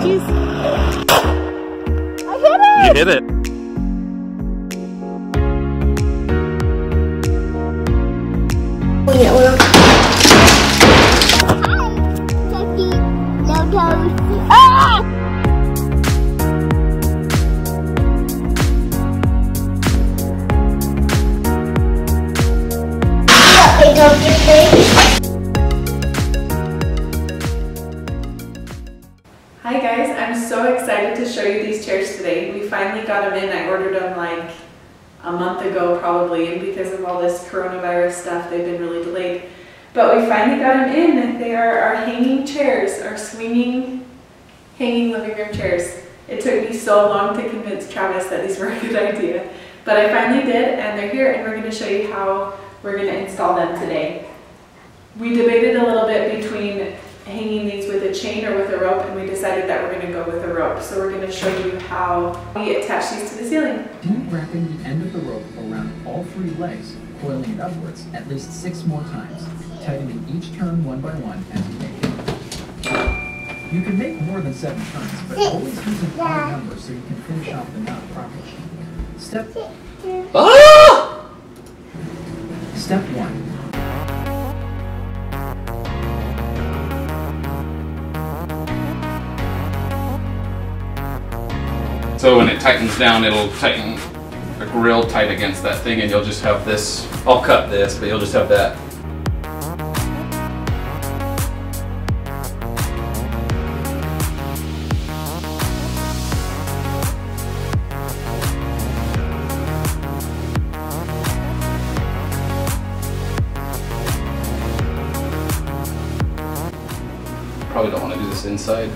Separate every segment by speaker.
Speaker 1: Jeez. I hit it!
Speaker 2: You hit it.
Speaker 3: Hi guys, I'm so excited to show you these chairs today. We finally got them in. I ordered them like a month ago probably, and because of all this coronavirus stuff, they've been really delayed. But we finally got them in. They are our hanging chairs, our swinging, hanging living room chairs. It took me so long to convince Travis that these were a good idea, but I finally did, and they're here, and we're going to show you how we're going to install them today. We debated a little bit between hanging these with a chain or with a rope, and we decided that we're going to go with a rope. So we're going to show you how we attach these to the ceiling.
Speaker 4: Continue wrapping the end of the rope around all 3 legs, coiling it upwards at least 6 more times, tightening each turn one by one as you make it. You can make more than 7 turns, but always use an odd number so you can finish off the knot properly. Step 1.
Speaker 2: So when it tightens down, it'll tighten real tight against that thing, and you'll just have this. I'll cut this, but you'll just have that. Probably don't want to do this inside.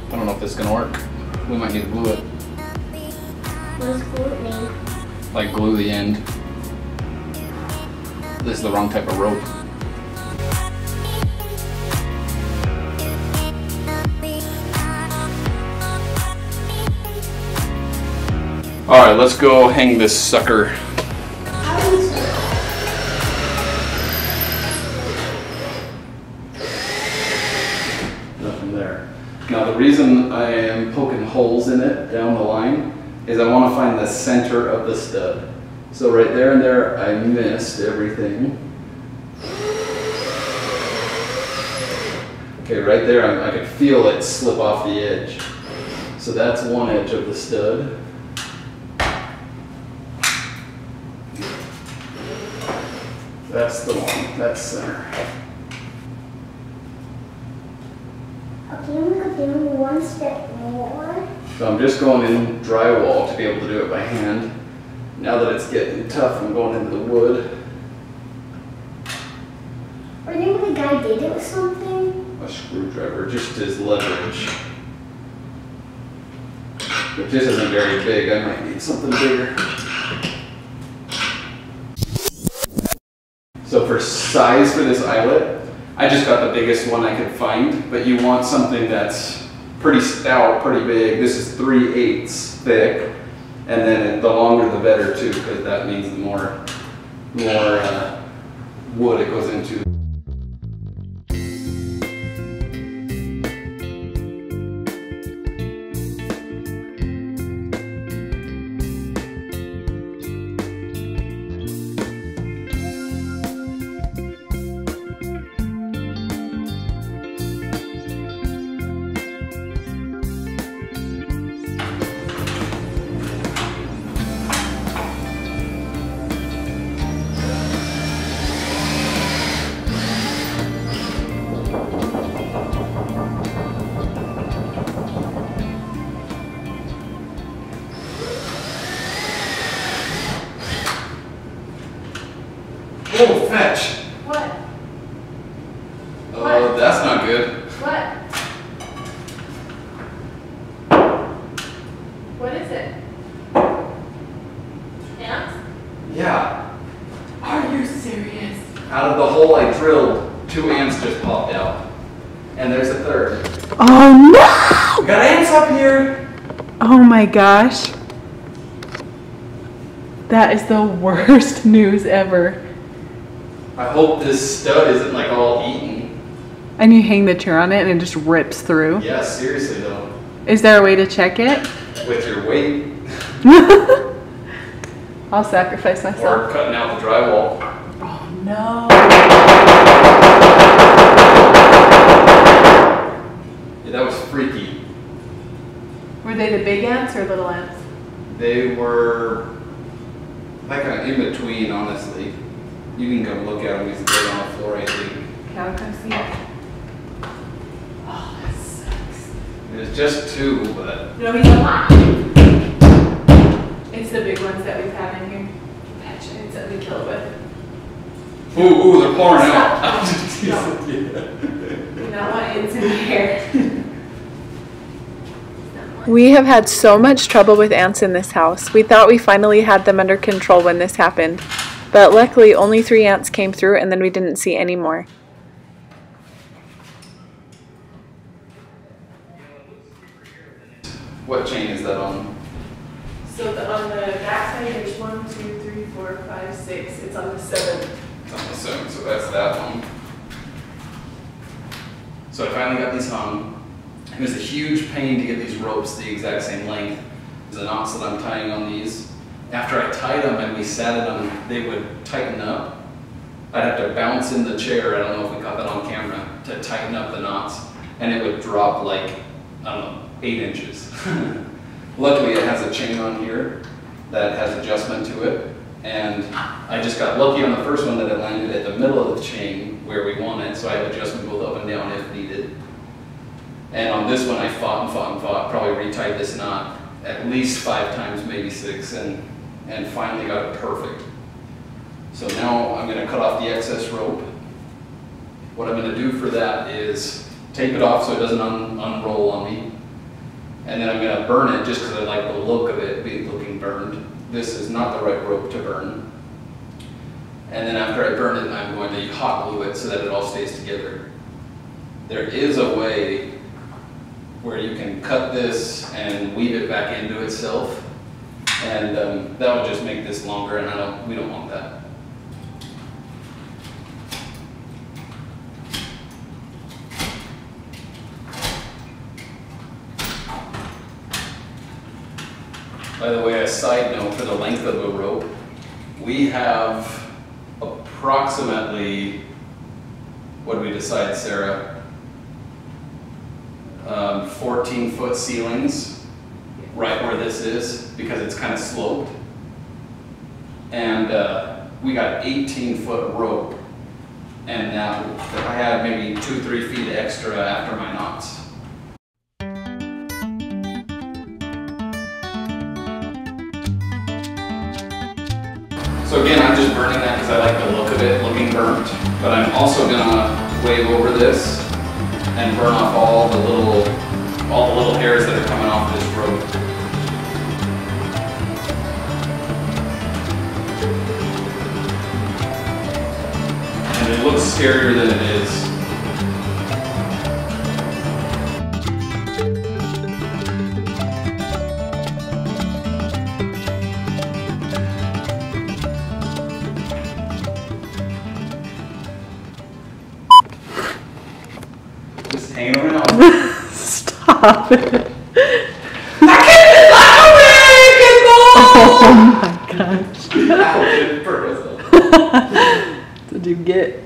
Speaker 2: I don't know if this is gonna work. We might need to glue it.
Speaker 1: What does glue mean?
Speaker 2: Like glue the end. This is the wrong type of rope. Alright, let's go hang this sucker. Nothing there. Now the reason I am poking holes in it down the line is I want to find the center of the stud. So right there and there I missed everything. Okay, right there I could feel it slip off the edge. So that's one edge of the stud. That's the one, that's center.
Speaker 1: Okay, I'm going to do 1 step more.
Speaker 2: So I'm just going in drywall to be able to do it by hand. Now that it's getting tough, I'm going into the wood.
Speaker 1: Or maybe the guy did it with something?
Speaker 2: A screwdriver, just as leverage. If this isn't very big, I might need something bigger. So for size for this eyelet, I just got the biggest one I could find, but you want something that's pretty stout, pretty big. This is 3/8 thick, and then the longer the better too, because that means the more wood it goes into. Oh, fetch!
Speaker 3: What?
Speaker 2: Oh, that's not good.
Speaker 3: What? What is it? Ants?
Speaker 2: Yeah.
Speaker 3: Are you serious?
Speaker 2: Out of the hole I drilled, 2 ants just popped out. And there's a third.
Speaker 3: Oh no!
Speaker 2: We got ants up here!
Speaker 3: Oh my gosh. That is the worst news ever.
Speaker 2: I hope this stud isn't like all eaten.
Speaker 3: And you hang the chair on it and it just rips through.
Speaker 2: Yeah, seriously though.
Speaker 3: Is there a way to check it?
Speaker 2: With your weight.
Speaker 3: I'll sacrifice myself.
Speaker 2: Or cutting out the drywall.
Speaker 3: Oh no.
Speaker 2: Yeah, that was freaky.
Speaker 3: Were they the big ants or little ants?
Speaker 2: They were like an in between, honestly. You can come look at him. He's dead on the floor, I think.
Speaker 3: Okay, I'll come see it. Oh, that sucks.
Speaker 2: There's just two, but
Speaker 3: No, he's alive. It's the big ones that we've had in here. Gotcha. It's that we kill it with.
Speaker 2: ooh, they're pouring
Speaker 3: Stop.
Speaker 2: out.
Speaker 3: No. Do not want ants in the hair. We have had so much trouble with ants in this house. We thought we finally had them under control when this happened. But luckily only 3 ants came through and then we didn't see any more.
Speaker 2: What chain is that on?
Speaker 3: So on the back side there's 1, 2, 3, 4, 5, 6. It's on the 7th.
Speaker 2: It's on the 7th, so that's that one. So I finally got these hung. It was a huge pain to get these ropes the exact same length as the knots that I'm tying on these. After I tied them and we sat in them, they would tighten up. I'd have to bounce in the chair, I don't know if we got that on camera, to tighten up the knots, and it would drop like, I don't know, 8 inches. Luckily it has a chain on here that has adjustment to it, and I just got lucky on the first one that it landed at the middle of the chain where we want it, so I have adjustment both up and down if needed. And on this one I fought and fought and fought, probably retied this knot at least 5 times, maybe 6, and finally got it perfect. So now I'm going to cut off the excess rope. What I'm going to do for that is tape it off so it doesn't unroll on me. And then I'm going to burn it just because I like the look of it looking burned. This is not the right rope to burn. And then after I burn it, I'm going to hot glue it so that it all stays together. There is a way where you can cut this and weave it back into itself. And that would just make this longer, and we don't want that. By the way, a side note for the length of the rope, we have approximately, what did we decide, Sarah? 14-foot ceilings right where this is because it's kind of sloped. And we got 18-foot rope, and now I had maybe 2-3 feet extra after my knots. So again, I'm just burning that because I like the look of it looking burnt, but I'm also gonna wave over this and burn off all the little hairs that are coming off this rope. And it looks scarier than it is. Just hanging around.
Speaker 3: Stop it.
Speaker 2: I can't
Speaker 3: Oh my gosh.
Speaker 2: Ow, it burns.
Speaker 3: Did you get